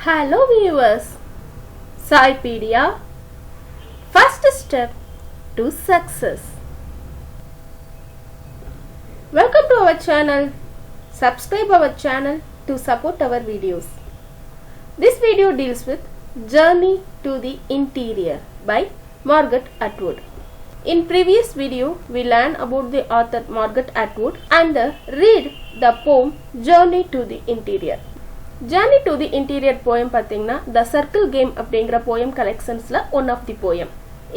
Hello viewers, Saipedia, first step to success. Welcome to our channel. Subscribe our channel to support our videos. This video deals with Journey to the Interior by Margaret Atwood. In previous video, we learned about the author Margaret Atwood and read the poem Journey to the Interior. Journey to the Interior poem pathina the Circle Game அப்படிங்கற poem collectionsல one of the poem.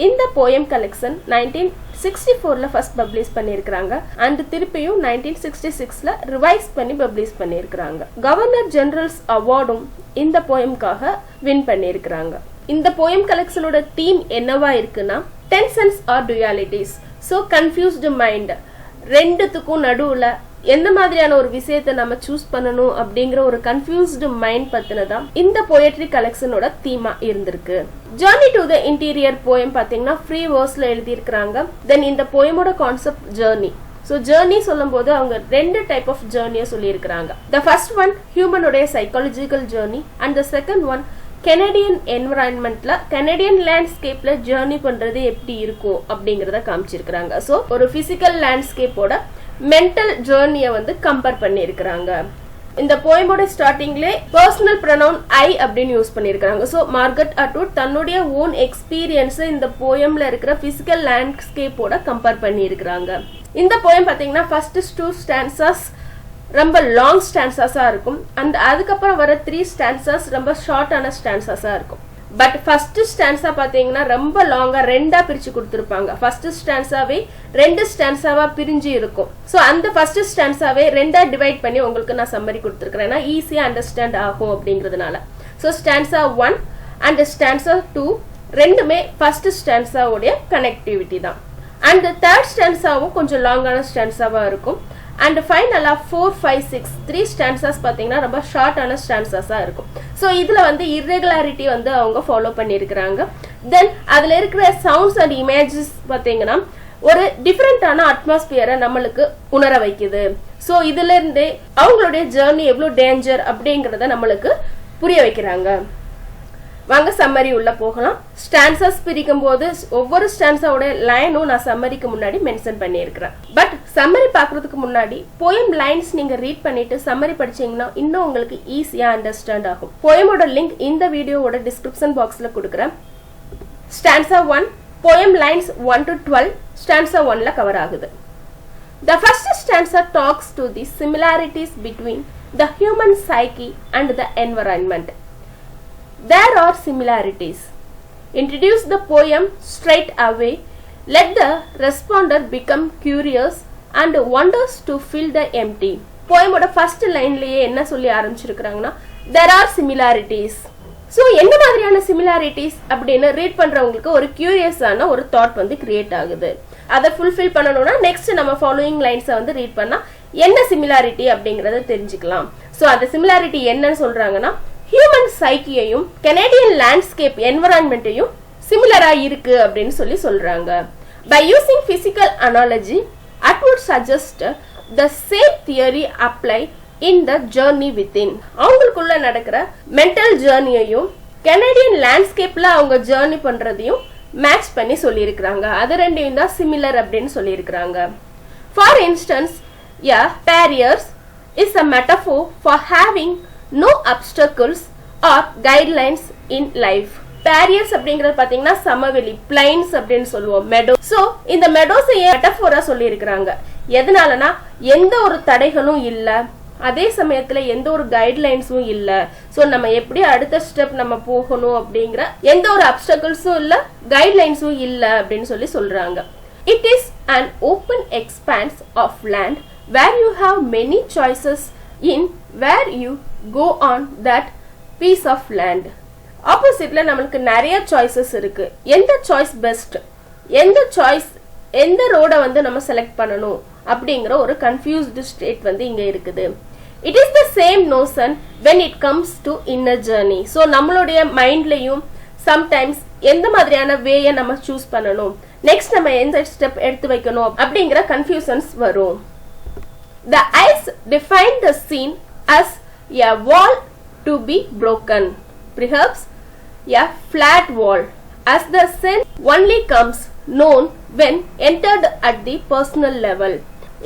இந்த poem collection 1964ல first publish பண்ணிருக்காங்க and திருப்பியும் 1966ல revise பண்ணி publish பண்ணிருக்காங்க. Governor General's awardum இந்த poemக்காக win பண்ணிருக்காங்க. இந்த poem collectionோட theme என்னவா இருக்குன்னா tensions or dualities. So confused mind. ரெண்டுத்துக்கும் நடுவுல எந்த மாதிரியான ஒரு விஷயத்தை நம்ம சூஸ் பண்ணணும் அப்படிங்கற ஒரு கன்ஃபியூஸ்ட் மைண்ட் பத்தினதா இந்த போயட்ரி கலெக்ஷனோட தீமா இருந்திருக்கு. Journey to the interior poem பாத்தீங்கன்னா ஃப்ரீ வேர்ஸ்ல எழுதி இருக்காங்க. தென் இந்த போயமோட கான்செப்ட் ஜர்னி. சோ ஜர்னி சொல்லும்போது அவங்க ரெண்டு டைப் ஆஃப் ஜர்னியை சொல்லி இருக்காங்க. தி ஃபர்ஸ்ட் ஒன் ஹியூமனோட psychological journey and the second one Canadian என்விரான்மெண்ட்ல கனடியன் லேண்ட்ஸ்கேப்ல ஜர்னி பண்றது எப்படி இருக்கும் அப்படிங்கறத காமிச்சிருக்காங்க. சோ ஒரு பிசிக்கல் லேண்ட்ஸ்கேப்போட மென்டல் ஜர்னியை வந்து கம்பேர் பண்ணிருக்காங்க. இந்த போயமோட ஸ்டார்டிங்ல பர்சனல் ப்ரொனவுன் ஐ அப்படின்னு யூஸ் பண்ணிருக்காங்க. சோ மார்கரெட் அட்வுட் தன்னுடைய ஓன் எக்ஸ்பீரியன்ஸ் இந்த போயம்ல இருக்கிற பிசிக்கல் லேண்ட்ஸ்கேப்போட கம்பேர் பண்ணிருக்காங்க. இந்த போயம் பாத்தீங்கன்னா ஃபர்ஸ்ட் 2 ஸ்டான்சஸ் ரொம்ப லாங் ஸ்டான்சஸா இருக்கும் அண்ட் அதுக்கப்புறம் வர 3 ஸ்டான்சஸ் ரொம்ப ஷார்ட்டான ஸ்டான்சஸா இருக்கும். பட் ஃபர்ஸ்ட் ஸ்டான்சா பாத்தீங்கன்னா ரொம்ப லாங்கா ரெண்டா பிரிச்சு கொடுத்திருப்பாங்க. ஃபர்ஸ்ட் ஸ்டான்சாவே 2 ஸ்டான்சாவா பிரிஞ்சு இருக்கும். சோ அந்த ஃபர்ஸ்ட் ஸ்டான்சாவே ரெண்டா டிவைட் பண்ணி உங்களுக்கு நான் சம்மரி கொடுத்திருக்கேன். ஏன்னா ஈஸியா அண்டர்ஸ்டாண்ட் ஆகும் அப்படிங்கிறதுனால. சோ ஸ்டான்சா 1 அண்ட் ஸ்டான்சா 2 ரெண்டுமே ஃபர்ஸ்ட் ஸ்டான்சாவோட கனெக்டிவிட்டி தான். அண்ட் தேர்ட் ஸ்டான்சாவும் கொஞ்சம் லாங்கான ஸ்டான்சாவா இருக்கும். அண்ட் ஃபைனலா 4, 5, 6 3 ஸ்டான்சஸ் பாத்தீங்கன்னா ரொம்ப ஷார்ட்டான ஸ்டான்சஸா இருக்கும். சோ இதுல வந்து இர்ரெகுலாரிட்டி வந்து அவங்க ஃபாலோ பண்ணிருக்காங்க. தென் அதுல இருக்கிற சவுண்ட்ஸ் அண்ட் இமேஜஸ் பாத்தீங்கன்னா ஒரு டிஃபரெண்டான அட்மாஸ்பியரை நம்மளுக்கு உணர வைக்குது. சோ இதுல இருந்தே அவங்களுடைய ஜர்னி எவ்வளவு டேஞ்சர் அப்படிங்கறத நம்மளுக்கு புரிய வைக்கிறாங்க. வாங்க சம்மரி உள்ள போகலாம். ஸ்டான்சஸ் பிரிக்கும் போது ஒவ்வொரு ஸ்டான்ஸாவோட லைனும் நான் சம்மரிக்கு முன்னாடி மென்ஷன் பண்ணியிருக்கிறேன். பட் சம்மரி பாக்குறதுக்கு முன்னாடி போயம் லைன்ஸ் நீங்க ரீட் பண்ணிட்டு சம்மரி படிச்சீங்கன்னா இன்னும் உங்களுக்கு ஈஸியா அண்டர்ஸ்டாண்ட் ஆகும். போயமோட லிங்க் இந்த வீடியோவோட டிஸ்கிரிப்ஷன் பாக்ஸ்ல கொடுக்குறேன். Stanza 1 poem lines 1 to 12 stanza 1ல cover ஆகுது. The first stanza talks to the similarities between the human psyche and the environment. There are similarities. Introduce the poem straight away. Let the responder become curious and wonders to fill the empty. Poem oda first line liye enna solli ஆரம்பிச்சிருக்காங்கன்னா there are similarities. So என்ன மாதிரியான similarities அப்படினு read பண்றவங்களுக்கு ஒரு கியூரியஸான ஒரு thought வந்து create ஆகுது. அதை fulfil பண்ணனும்னா நெக்ஸ்ட் நம்ம ஃபாலோயிங் லைன்ஸை வந்து ரீட் பண்ணா என்ன சிமிலாரிட்டி அப்படிங்கறத தெரிஞ்சுக்கலாம். சோ அந்த சிமிலாரிட்டி என்னன்னு சொல்றாங்கன்னா ஹியூமன் சைக்கியையும் கனடியன் லேண்ட்ஸ்கேப் என்விரான்மெண்ட்டையும் சிமிலரா இருக்கு அப்படின்னு சொல்றாங்க. By using physical analogy, Atwood suggests the same theory apply in the journey within. அவங்களுக்குள்ள நடக்கிற மென்டல் ஜர்னியையும் கனடியன் லேண்ட்ஸ்கேப்ல அவங்க ஜர்னி பண்றதையும் மேட்ச் பண்ணி சொல்லியிருக்காங்க. அது ரெண்டையும் தான் சிமிலர் அப்படின்னு சொல்லியிருக்காங்க. For instance, barriers is a metaphor for having no obstacles or guidelines in life. Barriers அப்படிங்கறது பாத்தீங்கன்னா சமவெளி plains அப்படினு சொல்லுவோம். meadow. சோ இந்த meadows மெட்டஃபோரா சொல்லி இருக்காங்க. எதனாலனா எந்த ஒரு தடைகளும் இல்ல, அதே சமயத்துல எந்த ஒரு கைட்லைன்ஸும் இல்ல. சோ நம்ம எப்படி அடுத்த ஸ்டெப் நம்ம போகணும் அப்படிங்கற எந்த ஒரு obstaclesம் இல்ல, கைட்லைன்ஸும் இல்ல அப்படினு சொல்றாங்க. It is an open expanse of land where you have many choices in where you go on that piece of land. ஆப்போசிட்ல நமக்கு நிறைய சாய்ஸஸ் இருக்கு. எந்த சாய்ஸ் பெஸ்ட், எந்த ரோட வந்து நம்ம செலக்ட் பண்ணணும் அப்படிங்கற ஒரு கன்ஃபியூஸ்டு ஸ்டேட் வந்து இங்க இருக்குது. It is the same notion when it comes to inner journey. So நம்மளுடைய மைண்ட்லயும் sometimes எந்த மாதிரியான வேயை நம்ம சூஸ் பண்ணணும், நெக்ஸ்ட் நம்ம எந்த ஸ்டெப் எடுத்து வைக்கணும் அப்படிங்கற கன்ஃபியூஷன்ஸ் வரும். The eyes define the scene as a wall to be broken. perhaps a flat wall, as the sense only comes known when entered at the personal level.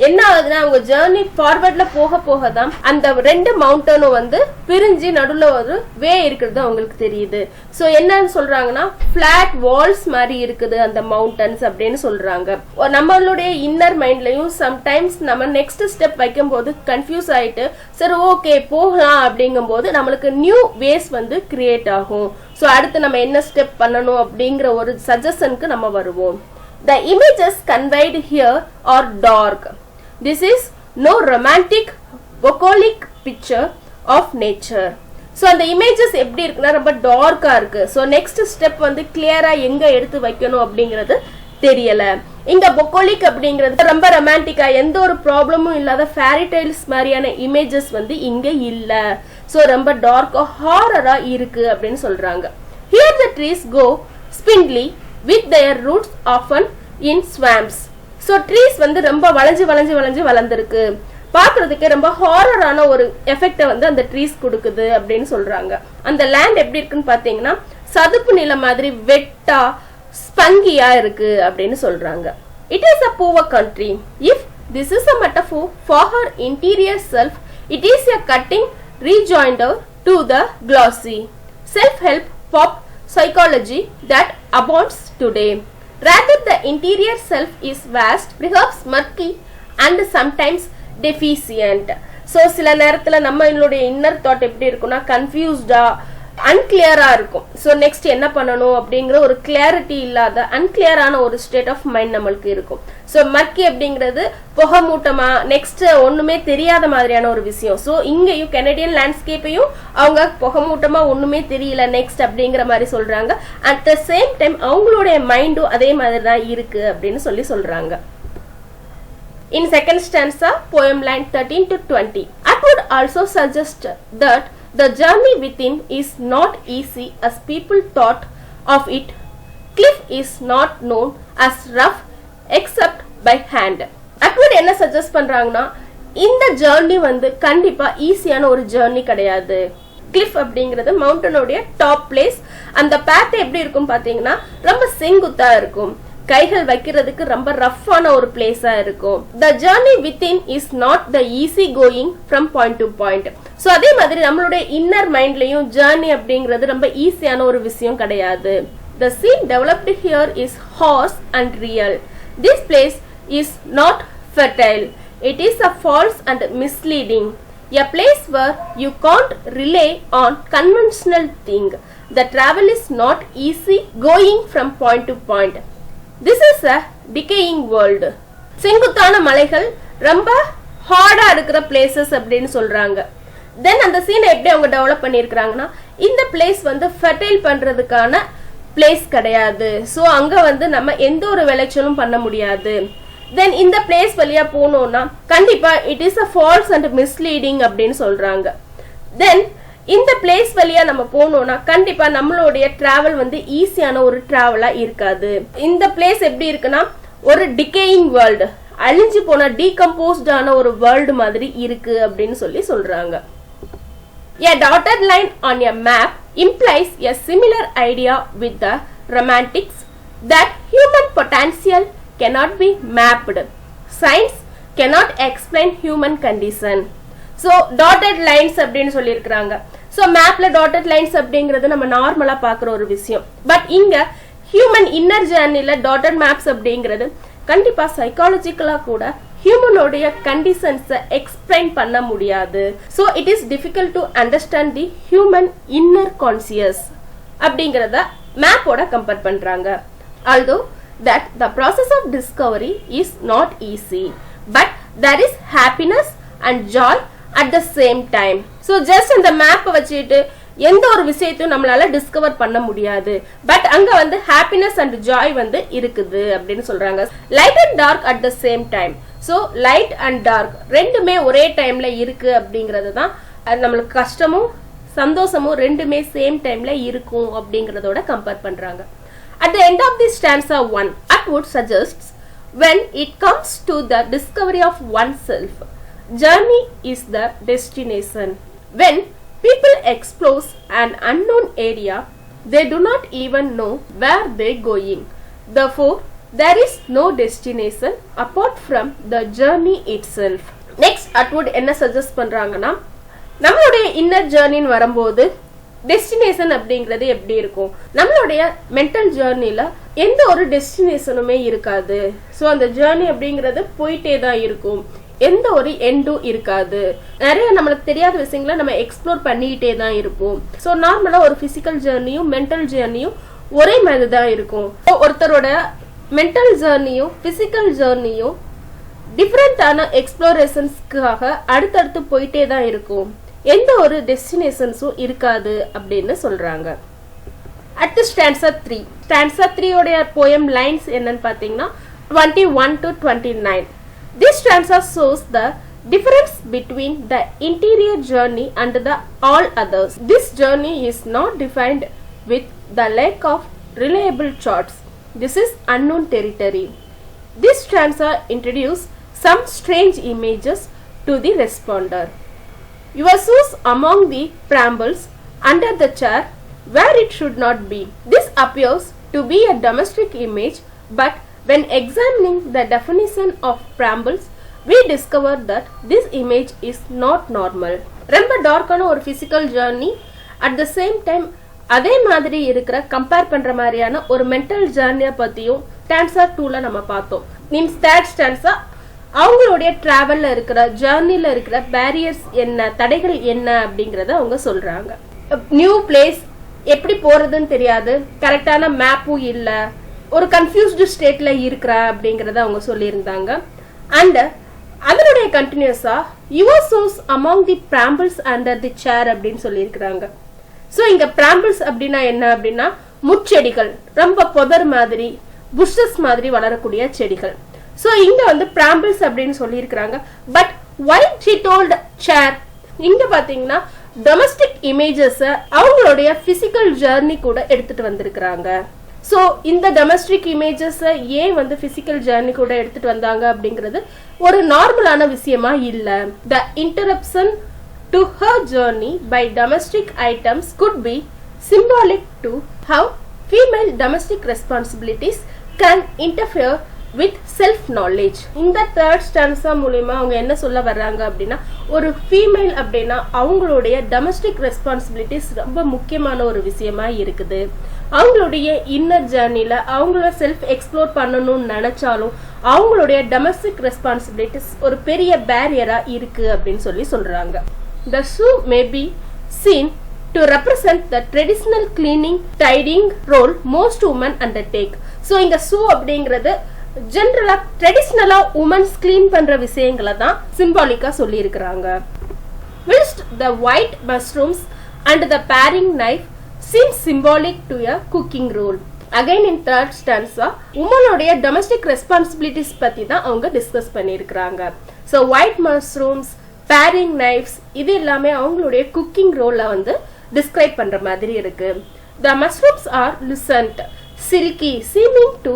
என்ன ஆகுதுன்னா அவங்க ஜர்னி ஃபார்வர்ட்ல போக போக தான் அந்த ரெண்டு மவுண்டனும் வந்து பிரிஞ்சு நடுவுல ஒரு வே இருக்கிறது அவங்களுக்கு தெரியுது. சோ என்னன்னு சொல்றாங்கன்னா பிளாட் வால்ஸ் மாதிரி இருக்குது அந்த மவுண்டன்ஸ் அப்படின்னு சொல்றாங்க. நம்மளுடைய இன்னர் மைண்ட்லயும் சம்டைம்ஸ் நம்ம நெக்ஸ்ட் ஸ்டெப் வைக்கும் போது கன்ஃபியூஸ் ஆயிட்டு சரி ஓகே போகலாம் அப்படிங்கும் போது நம்மளுக்கு நியூ வேஸ் வந்து கிரியேட் ஆகும். சோ அடுத்து நம்ம என்ன ஸ்டெப் பண்ணணும் அப்படிங்கிற ஒரு சஜஷனுக்கு நம்ம வருவோம். The images conveyed here are dark. This is no romantic bucolic picture of nature. So அந்த images எப்படி இருக்குன்னா ரொம்ப டார்க்கா இருக்கு. So next step வந்து கிளியரா எங்க எடுத்து வைக்கணும் அப்படிங்கிறது தெரியல. இங்க bucolic அப்படிங்கிறது ரொம்ப ரொமான்டிக்கா எந்த ஒரு ப்ராப்ளமும் இல்லாத fairy tales மாதிரியான images வந்து இங்க இல்ல. So ரொம்ப டார்க்கா ஹாரரா இருக்கு அப்படின்னு சொல்றாங்க. Here the trees go spindly with their roots often in swamps. So trees வந்து ரொம்ப வளைஞ்சு வளைஞ்சு வளைஞ்சு வளர்ந்துருக்கு. பார்க்கிறதுக்கு ரொம்ப ஹாரரான ஒரு எஃபெக்ட் வந்து அந்த ட்ரீஸ் கொடுக்குது அப்படின்னு சொல்றாங்க. அந்த லேண்ட் எப்படி இருக்குன்னு பாத்தீங்கன்னா சதுப்பு நிலம் மாதிரி வெட்டா ஸ்பங்கியா இருக்கு அப்படின்னு சொல்றாங்க. It is a poor country. If this is a metaphor for her interior self, it is a cutting rejoinder to the glossy self-help pop psychology that abounds today. Rather, the interior self is vast, perhaps murky, and sometimes deficient. So, சில நேரத்துல நம்ம என்னுடைய inner thought எப்படி இருக்கும்னா கன்ஃபியூஸ்டா அன்கிளியரா இருக்கும். So next என்ன பண்ணணும் அப்படிங்கிற ஒரு கிளாரிட்டி இல்லாத அன்கிளியரான ஒரு ஸ்டேட் ஆஃப் மைண்ட் நம்மளுக்கு இருக்கும். ஸோ மர்க்கி அப்படிங்கிறது புகமூட்டமா நெக்ஸ்ட் ஒண்ணுமே தெரியாத மாதிரியான ஒரு விஷயம். ஸோ இங்கேயும் கெனடியன் லேண்ட்ஸ்கேப்பையும் அவங்க புகமூட்டமா ஒண்ணுமே தெரியல நெக்ஸ்ட் அப்படிங்கிற மாதிரி சொல்றாங்க. அட் த சேம் டைம் அவங்களுடைய மைண்டும் அதே மாதிரி தான் இருக்கு அப்படின்னு சொல்றாங்க. In second stanza, poem line 13 to 20, Atwood also suggests that the journey within is not easy as people thought of it. Cliff is not known as rough except by hand. Atwood என்ன suggest பண்றாங்கன்னா இந்த journey வந்து கண்டிப்பா ஈஸியான ஒரு journey கிடையாது. Cliff அப்படிங்கிறது மவுண்டனுடைய top place. அந்த பாத் எப்படி இருக்கும் பாத்தீங்கன்னா ரொம்ப செங்குத்தா இருக்கும். கைகள் வைக்கிறதுக்கு ரொம்ப ரஃப்பான ஒரு பிளேஸா இருக்கும். The journey within is not the easy going from point to point. So அதே மாதிரி நம்மளுடைய இன்னர் மைண்ட்லயும் ஜர்னி அப்படிங்கிறது ரொம்ப ஈஸியான ஒரு விஷயம் கிடையாது. The scene developed here is harsh and real. This place is not fertile. It is a false and misleading. A place where you can't rely on conventional thing. The travel is not easy going from point to point. This is a decaying world. செங்குத்தான மலைகள் ரொம்ப ஹார்டா இருக்கிற places அப்படின்னு சொல்றாங்க. தென் அந்த சீனை எப்படி அவங்க டெவலப் பண்ணிருக்காங்கன்னா இந்த பிளேஸ் வந்து ஃபெர்டைல் பண்றதுக்கான பிளேஸ் கிடையாது. ஸோ அங்க வந்து நம்ம எந்த ஒரு விளைச்சலும் பண்ண முடியாது. தென் இந்த பிளேஸ் வழியா போனோம்னா கண்டிப்பா it is a false and misleading அப்படின்னு சொல்றாங்க. தென் இந்த பிளேஸ் வழியா நம்ம போனோம்னா கண்டிப்பா நம்மளுடைய டிராவல் வந்து ஈஸியான ஒரு டிராவலா இருக்காது. இந்த பிளேஸ் எப்படி இருக்குன்னா ஒரு டிகேயிங் வேர்ல்டு, அழிஞ்சு போன டீகம்போஸ்டான ஒரு வேர்ல்டு மாதிரி இருக்கு அப்படின்னு சொல்றாங்க. A dotted line on a map implies a similar idea with the romantics that human potential cannot be mapped. Science cannot explain human condition. So dotted lines அப்படின்னு சொல்லியிருக்கிறாங்க. ஸோ மேப்ல டாட்டட் லைன்ஸ் அப்படிங்கிறது நம்ம நார்மலா பாக்குற ஒரு விஷயம். பட் இங்க ஹியூமன் இன்னர் ஜர்னில டாட்டட் மேப்ஸ் அப்படிங்கிறது கண்டிப்பா சைக்காலஜிக்கலா கூட ஹியூமனோடைய கண்டிஷன்ஸை எக்ஸ்பிளைன் பண்ண முடியாது. So it is difficult to understand the human inner conscious அப்படிங்கிறத மேப்போட கம்பேர் பண்றாங்க. Although that the process of discovery is not easy, but there is happiness and joy at the same time. So just அந்த map வச்சிட்டு எந்த ஒரு விஷயத்தையும் நம்மளால discover பண்ண முடியாது. பட் அங்க வந்து ஹாப்பினஸ் அண்ட் ஜாய் வந்து இருக்குது அப்படின்னு சொல்றாங்க. Light and dark at the same time. So light and dark ரெண்டுமே ஒரே டைம்ல இருக்கு அப்படிங்கிறது தான் நம்மளுக்கு கஷ்டமும் சந்தோஷமும் ரெண்டுமே சேம் டைம்ல இருக்கும் அப்படிங்கறதோட கம்பேர் பண்றாங்க. At the end of this stanza 1, Atwood suggests when it comes to the discovery of oneself, journey is the destination. When people explore an unknown area, they do not even know where they are going. Therefore, there is no destination apart from the journey itself. Next, Atwood என்ன suggest பண்றாங்கன்னா, நம்மளுடைய inner ஜர்னின்னு வரும்போது destination அப்படிங்கிறது எப்படி இருக்கும்? நம்மளுடைய mental ஜர்னில எந்த ஒரு டெஸ்டினேஷனுமே இருக்காது. ஸோ அந்த ஜர்னி அப்படிங்கிறது போயிட்டே தான் இருக்கும், எந்த ஒரு எண்டும் இருக்காது. நிறைய நம்மளுக்கு தெரியாத விஷயங்களை நம்ம எக்ஸ்ப்ளோர் பண்ணிக்கிட்டே தான் இருப்போம். ஸோ நார்மலா ஒரு பிசிக்கல் ஜர்னியும் மென்டல் ஜர்னியும் ஒரே மாதிரி தான் இருக்கும். ஒருத்தரோட மென்டல் ஜர்னியும் பிசிக்கல் ஜர்னியும் டிஃப்ரெண்டான எக்ஸ்ப்ளோரேஷன்ஸ்க்காக அடுத்தடுத்து போயிட்டே தான் இருக்கும், எந்த ஒரு டெஸ்டினேஷன்ஸும் இருக்காது அப்படின்னு சொல்றாங்க. அடுத்து ஸ்டான்ஸா 3. ஸ்டான்ஸா 3 உடைய போயம் லைன்ஸ் என்னன்னு பாத்தீங்கன்னா 21 to 29. This stanza shows the difference between the interior journey and the all others. This journey is not defined with the lack of reliable charts. This is unknown territory. This stanza introduces some strange images to the responder. Your shoes among the brambles under the chair where it should not be. This appears to be a domestic image, but when examining the definition of brambles, we discover that this image is not normal. ரொம்ப டார்க்கான ஒரு physical journey, at the same time அதே மாதிரி இருக்கிற compare பண்ற மாதிரியான ஒரு mental ஜர்னியை பத்தியும் stanza 2ல நம்ம பார்த்தோம். மீன்ஸ் தேர்ட் ஸ்டான்ஸா அவங்களுடைய டிராவல்ல இருக்கிற ஜர்னில இருக்கிற பேரியர்ஸ் என்ன, தடைகள் என்ன அப்படிங்கறத அவங்க சொல்றாங்க. நியூ பிளேஸ் எப்படி போறதுன்னு தெரியாது, கரெக்டான மேப்பும் இல்ல, ஒரு கன்ஃபியூஸ்டு ஸ்டேட்ல இருக்கிற அப்படிங்கறத அவங்க சொல்லியிருந்தாங்க. அண்ட் அதனுடைய கண்டினியூஸா your source among the brambles under the chair அப்படின்னு சொல்லியிருக்கிறாங்க. ஸோ இங்க பிராம்பிள்ஸ் அப்படின்னா என்ன அப்படின்னா முட்செடிகள், ரொம்ப புதர் மாதிரி புஷஸ் மாதிரி வளரக்கூடிய செடிகள். ஸோ இங்க வந்து பிராம்பிள்ஸ் அப்படின்னு சொல்லியிருக்கிறாங்க. பட் வை ஷி டோல்ட் சேர், இங்க பாத்தீங்கன்னா டொமஸ்டிக் இமேஜஸ் அவங்களுடைய பிசிக்கல் ஜர்னி கூட எடுத்துட்டு வந்திருக்கிறாங்க. ஸோ இந்த டொமஸ்டிக் இமேஜஸ் ஏன் வந்து பிசிக்கல் ஜர்னி கூட எடுத்துட்டு வந்தாங்க அப்படிங்கிறது ஒரு நார்மலான விஷயமா இல்ல. The interruption to her journey by domestic items could be symbolic to how female domestic responsibilities can interfere with self knowledge. இந்த தேர்ட் ஸ்டான்ஸா மூலமா அவங்க என்ன சொல்ல வர்றாங்க அப்படின்னா, ஒரு ஃபீமேல் அப்படின்னா அவங்களுடைய டொமஸ்டிக் ரெஸ்பான்சிபிலிட்டிஸ் ரொம்ப முக்கியமான ஒரு விஷயமா இருக்குது. அவங்களுடைய இன்னர் ஜர்னில அவங்கள செல்ஃப் எக்ஸ்ப்ளோர் பண்ணணும்னு நினைச்சாலும் அவங்களுடைய டொமஸ்டிக் ரெஸ்பான்சிபிலிட்டிஸ் ஒரு பெரிய பேரியரா இருக்கு அப்படின்னு சொல்றாங்க. The shoe may be seen to represent the traditional cleaning tidying role most women undertake. So இங்க shoe அப்படிங்கிறது ஜெனரலா ட்ரெடிஷனலா உமன்ஸ் கிளீன் பண்ற விஷயங்களை தான் சிம்பாலிக்கா சொல்லி இருக்கிறாங்க. whilst the white mushrooms and the paring knife seem symbolic to a cooking role. Again in third stanza உமனுடைய domestic responsibilities பத்தி தான் அவங்க டிஸ்கஸ் பண்ணியிருக்கிறாங்க. So white mushrooms, paring knives இது எல்லாமே அவங்களுடைய குக்கிங் ரோல வந்து டிஸ்கிரைப் பண்ற மாதிரி இருக்கு. The mushrooms are lucent, silky, seeming to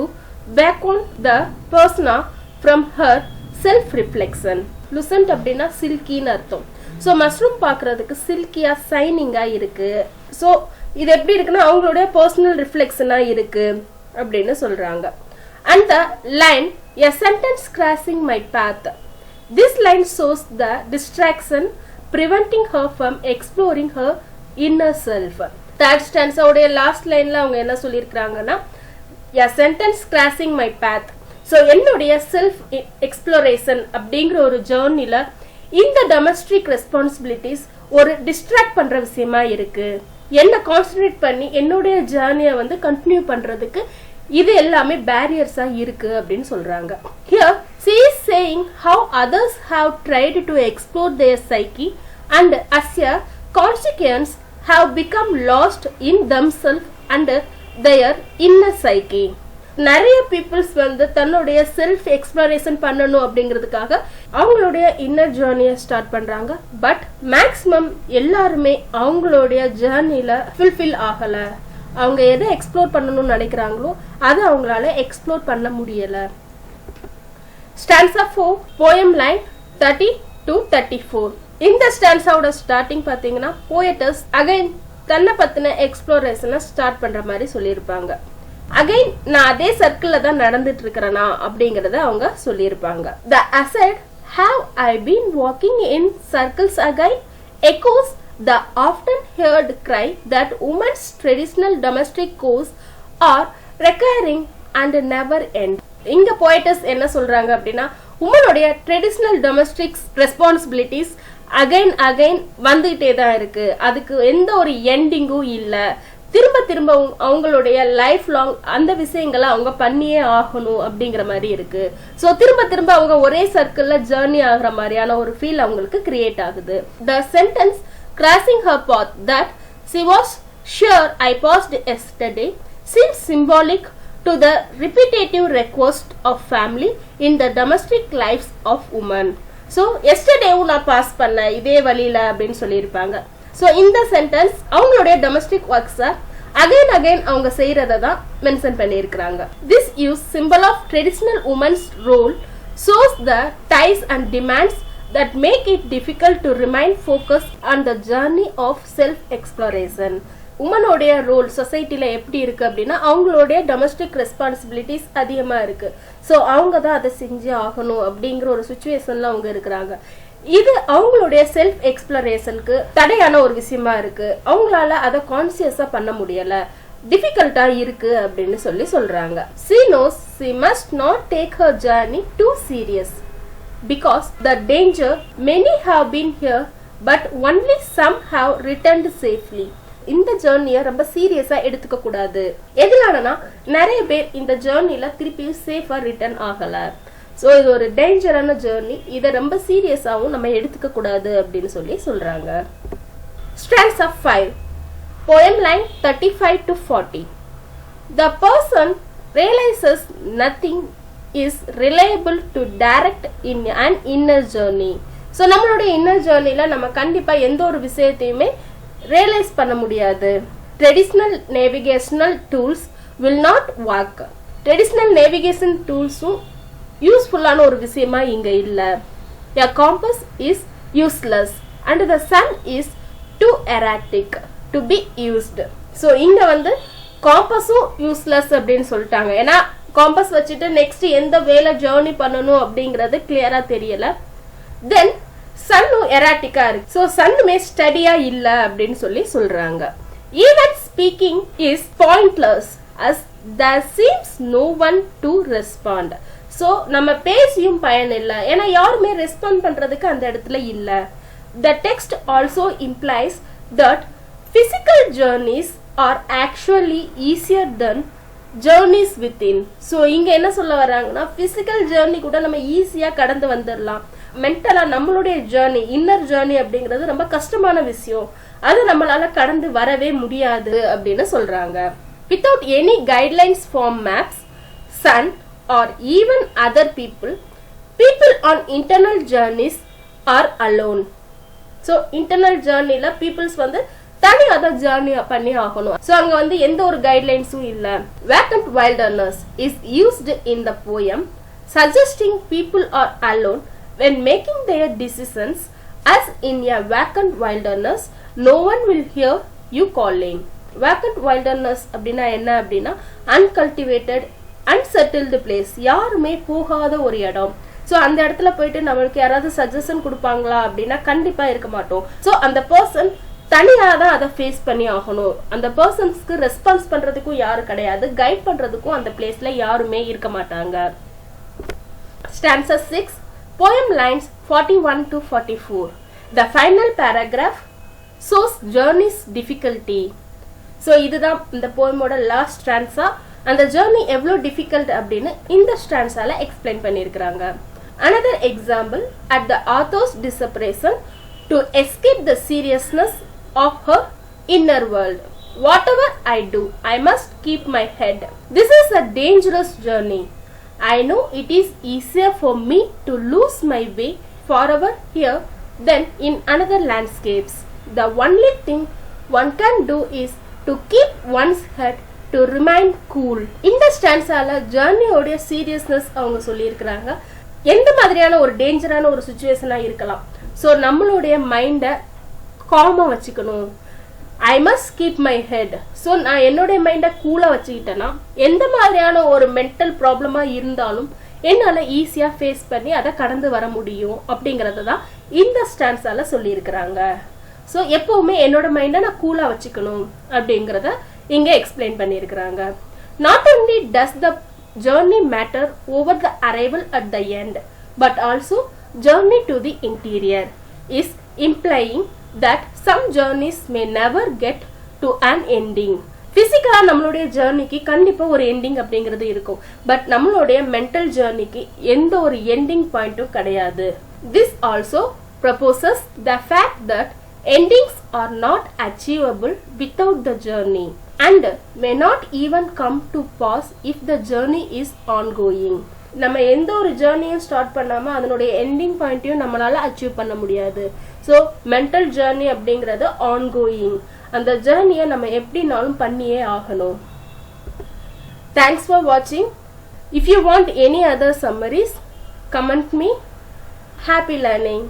beckon the persona from her self reflection. lucent அப்படின்னா சில்கின்னு அர்த்தம். ஸோ மஷ்ரூம் பார்க்கறதுக்கு சில்கியா சைனிங்கா இருக்கு. ஸோ இது எப்படி இருக்குன்னா அவங்களுடைய பர்சனல் ரிஃப்ளெக்ஷனா இருக்கு அப்படின்னு சொல்றாங்க. And the line, a sentence crossing my path. This line shows the distraction preventing her from exploring her inner self. Third stanza உடைய லாஸ்ட் லைன்ல அவங்க என்ன சொல்லியிருக்கிறாங்கன்னா, a sentence crossing my path. So என்னுடைய செல்ஃப் எக்ஸ்ப்ளோரேஷன் அப்படிங்கிற ஒரு ஜேர்னில இந்த domestic responsibilities ஒரு distract பண்ற விஷயமா இருக்கு. என்ன கான்சென்ட்ரேட் பண்ணி என்னுடைய ஜேர்னியை வந்து கண்டினியூ பண்றதுக்கு இது எல்லாமே பேரியர்ஸா இருக்கு அப்படின்னு சொல்றாங்க. Here she is saying how others have tried to explore their psyche and as a consequence have become lost in themselves and their inner psyche. நிறைய பீப்புள்ஸ் வந்து தன்னுடைய செல்ஃப் எக்ஸ்ப்ளோரேஷன் பண்ணணும் அப்படிங்கிறதுக்காக அவங்களுடைய இன்னர் ஜேர்னியை ஸ்டார்ட் பண்றாங்க. பட் மேக்சிமம் எல்லாருமே அவங்களுடைய ஜேர்னில ஃபுல்ஃபில் ஆகல. அவங்க எதை எக்ஸ்ப்ளோர் பண்ணணும்னு நினைக்கிறாங்களோ அதை அவங்களால எக்ஸ்ப்ளோர் பண்ண முடியல. Stanza 4 poem line 30 to 34. இந்த ஸ்டான்ஸாவோட ஸ்டார்டிங் பாத்தீங்கன்னா போயட்டஸ் அகைன் தன்னை பத்தின எக்ஸ்ப்ளோரேஷனை ஸ்டார்ட் பண்ற மாதிரி சொல்லியிருப்பாங்க. அகைன் நான் அதே சர்க்கிள்ல தான் நடந்துட்டு இருக்கிறேனா அப்படிங்கறத அவங்க சொல்லியிருப்பாங்க. The asset have I been walking in circles again echoes the often heard cry that women's traditional domestic chores are recurring and never end. இங்க போயட்டஸ் என்ன சொல்றாங்க அப்படின்னா உமனுடைய ட்ரெடிஷனல் டொமஸ்டிக் ரெஸ்பான்சிபிலிட்டிஸ் அகைன் வந்துகிட்டே தான் இருக்கு, அதுக்கு எந்த ஒரு எண்டிங்கும் இல்ல, திரும்ப திரும்ப அவங்களுடைய லைஃப் லாங் அந்த விஷயங்களை அவங்க பண்ணியே ஆகணும் அப்படிங்கிற மாதிரி இருக்கு. சோ திரும்ப திரும்ப அவங்க ஒரே சர்க்கிள்ல ஜர்னி ஆகுற மாதிரியான ஒரு ஃபீல் அவங்களுக்கு கிரியேட் ஆகுது. The sentence crossing her path that she was sure I passed yesterday seems symbolic to the repetitive request of family in the domestic lives of women. So yesterday நான் pass பண்ண இதே வழியில அப்படின்னு சொல்லியிருப்பாங்க. So இந்த sentence அவங்களுடைய domestic ஒர்க்ஸை again அவங்க செய்யறதை தான் மென்ஷன் பண்ணியிருக்கிறாங்க. This use symbol of traditional women's role shows the ties and demands that make it difficult to remain focused on the journey of self-exploration. உமனோடைய ரோல் சொசைட்டில எப்படி இருக்கு அப்படின்னா அவங்களுடைய டொமஸ்டிக் ரெஸ்பான்சிபிலிட்டிஸ் அதிகமா இருக்கு. ஸோ அவங்க தான் அதை செஞ்சு ஆகணும் அப்படிங்கிற ஒரு சுச்சுவேஷன்ல அவங்க இருக்கிறாங்க. இது அவங்களுடைய செல்ஃப் எக்ஸ்ப்ளரேஷனுக்கு தடையான ஒரு விஷயமா இருக்கு, அவங்களால அதை கான்சியஸா பண்ண முடியல, டிஃபிகல்ட்டா இருக்கு அப்படின்னு சொல்றாங்க. She knows she must not take her journey too serious because the danger many have been here but only some have returned safely. இந்த ஜேர்னியை ரொம்ப சீரியஸா எடுத்துக்க கூடாது. எதனாலனா நிறைய பேர் இந்த ஜேர்னில திருப்பி சேஃபா ரிட்டர்ன் ஆகல. சோ இது ஒரு டேஞ்சரான ஜேர்னி, இதை ரொம்ப சீரியஸாவும் நம்ம எடுத்துக்க கூடாது அப்படின்னு சொல்றாங்க. Stanza 5 poem line 35 to 40. The person realizes nothing is reliable to direct in an inner journey. So நம்மளுடைய இன்னர் ஜேர்னில நம்ம கண்டிப்பா எந்த ஒரு விஷயத்தையுமே ரியலைஸ் பண்ண முடியாது. Traditional navigational tools will not work. Traditional navigation டூல்ஸும் யூஸ்ஃபுல்லான ஒரு விஷயமா இங்க இல்ல. A compass is useless and the sun is too erratic to be used. So இங்க வந்து காம்பஸும் யூஸ்லெஸ் அப்படின்னு சொல்லிட்டாங்க. ஏன்னா காம்பஸ் வச்சுட்டு நெக்ஸ்ட் எந்த வேலை ஜேர்னி பண்ணணும் அப்படிங்கறது கிளியரா தெரியல. தென் சன்னும் எராட்டிக்கா இருக்கு. சோ சன்னுமே ஸ்டடியா இல்ல அப்படின்னு சொல்றாங்க. Even speaking is pointless as there seems no one to respond. So நம்ம பேசியும் பயன் இல்ல, ஏன்னா யாருமே ரெஸ்பாண்ட் பண்றதுக்கு அந்த இடத்துல இல்ல. The text also implies that physical journeys are actually easier than journeys within. So இங்க என்ன சொல்ல வராங்கன்னா பிசிக்கல் ஜேர்னி கூட நம்ம ஈஸியா கடந்து வந்துடலாம். மென்டலா நம்மளுடைய ஜேர்னி இன்னர் ஜேர்னி அப்படிங்கிறது ரொம்ப கஷ்டமான விஷயம், அது நம்மளால கடந்து வரவே முடியாது அப்படின்னு சொல்றாங்க. Without any guidelines from maps, sun or even other people on internal journeys are alone. So internal journeyல peoples வந்து தனியா தான் ஜேர்னி பண்ணி ஆகணும். சோ அங்க வந்து எந்த ஒரு கைட்லைன்ஸும் இல்ல. Vacant wilderness is used in the poem suggesting people are alone when making their decisions, as in a vacant wilderness no one will hear you calling. Vacant wilderness அப்படின்னா என்ன அப்படின்னா uncultivated unsettled place, யாருமே போகாத ஒரு இடம். So அந்த இடத்துல போயிட்டு நம்மளுக்கு யாராவது சஜஷன் கொடுப்பாங்களா அப்படின்னா கண்டிப்பா இருக்க மாட்டோம். சோ அந்த பர்சன் தனியா தான் அதை ஃபேஸ் பண்ணி ஆகணும். அந்த பர்சன்ஸ்க்கு ரெஸ்பான்ஸ் பண்றதுக்கும் யாரும் கிடையாது, கைட் பண்றதுக்கும் அந்த பிளேஸ்ல யாருமே இருக்க மாட்டாங்க. Stanza 6 poem lines 41 to 44. The final paragraph shows journey's difficulty. So இதுதான் இந்த போயமோட லாஸ்ட் ஸ்டான்ஸா. அந்த ஜர்னி எவ்வளவு டிஃபிகல்ட் அப்படின்னு இந்த ஸ்டான்ஸால எக்ஸ்பிளைன் பண்ணியிருக்கிறாங்க. Another example, at the author's desperation to escape the seriousness of her inner world. Whatever I do, I must keep my head. This is a dangerous journey. I know it is easier for me to lose my way forever here than in another landscapes. The only thing one can do is to keep one's head to remain cool. இந்த ஸ்டான்ஸால ஜர்னியோட seriousness அவங்க சொல்லியிருக்கிறாங்க. எந்த மாதிரியான ஒரு டேஞ்சரான ஒரு சுச்சுவேஷனா இருக்கலாம், so நம்மளுடைய மைண்டை காமாக வச்சுக்கணும். I must keep my head. So நான் என்னுடைய மைண்டை கூலாக வச்சுக்கிட்டேன்னா எந்த மாதிரியான ஒரு மென்டல் ப்ராப்ளமாக இருந்தாலும் என்னால் ஈஸியாக ஃபேஸ் பண்ணி அதை கடந்து வர முடியும் அப்படிங்கிறது தான் இந்த ஸ்டான்ஸால சொல்லியிருக்கிறாங்க. ஸோ எப்போவுமே என்னோட மைண்டை நான் கூலாக வச்சுக்கணும் அப்படிங்கிறத இங்கே எக்ஸ்பிளைன் பண்ணியிருக்கிறாங்க. Not only does the journey matter over the arrival at the end, but also journey to the interior is implying that some journeys may never get to an ending. பிசிக்கலா நம்மளுடைய ஜேர்னிக்கு கண்டிப்பா ஒரு எண்டிங் அப்படிங்கிறது இருக்கும். But நம்மளுடைய mental ஜேர்னிக்கு எந்த ஒரு ending பாயிண்ட்டும் கிடையாது. This also proposes the fact that endings are not achievable without the journey and may not even come to pass if the journey is ongoing. நம்ம எந்த ஒரு ஜேர்னியும் ஸ்டார்ட் பண்ணாம அதனுடைய எண்டிங் பாயிண்ட்டையும் நம்மளால அச்சீவ் பண்ண முடியாது. ஸோ மென்டல் ஜேர்னி அப்படிங்கிறது ongoing. அந்த ஜேர்னியை நம்ம எப்படினாலும் பண்ணியே ஆகணும். தேங்க்ஸ் ஃபார் வாட்சிங். If you want any other summaries, comment me. Happy learning.